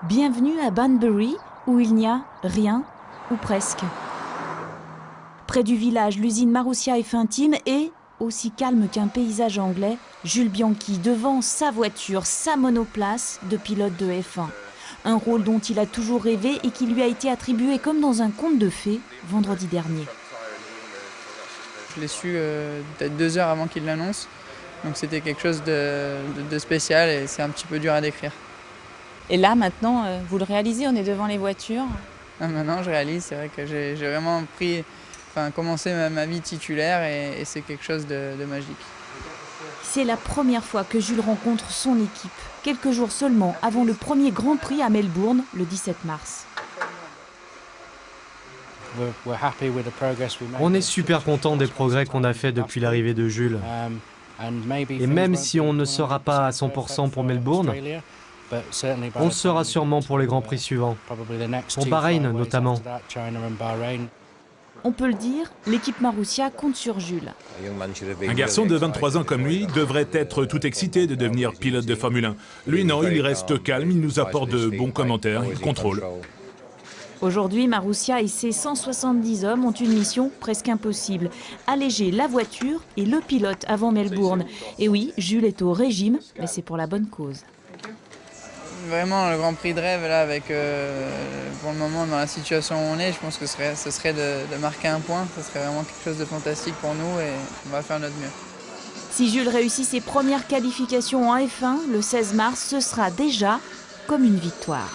Bienvenue à Banbury, où il n'y a rien, ou presque. Près du village, l'usine Marussia est intime et, aussi calme qu'un paysage anglais, Jules Bianchi devant sa voiture, sa monoplace de pilote de F1. Un rôle dont il a toujours rêvé et qui lui a été attribué comme dans un conte de fées vendredi dernier. Je l'ai su peut-être 2 heures avant qu'il l'annonce, donc c'était quelque chose de spécial et c'est un petit peu dur à décrire. Et là, maintenant, vous le réalisez, on est devant les voitures. Maintenant, je réalise, c'est vrai que j'ai vraiment commencé ma vie titulaire et c'est quelque chose de magique. C'est la première fois que Jules rencontre son équipe, quelques jours seulement avant le premier Grand Prix à Melbourne, le 17 mars. On est super content des progrès qu'on a fait depuis l'arrivée de Jules. Et même si on ne sera pas à 100% pour Melbourne, on le sera sûrement pour les Grands Prix suivants, pour Bahreïn notamment. On peut le dire, l'équipe Marussia compte sur Jules. Un garçon de 23 ans comme lui devrait être tout excité de devenir pilote de Formule 1. Lui non, il reste calme, il nous apporte de bons commentaires, il contrôle. Aujourd'hui, Marussia et ses 170 hommes ont une mission presque impossible. Alléger la voiture et le pilote avant Melbourne. Et oui, Jules est au régime, mais c'est pour la bonne cause. Vraiment le Grand Prix de rêve, là, avec pour le moment dans la situation où on est, je pense que ce serait de marquer un point. Ce serait vraiment quelque chose de fantastique pour nous et on va faire notre mieux. Si Jules réussit ses premières qualifications en F1 le 16 mars, ce sera déjà comme une victoire.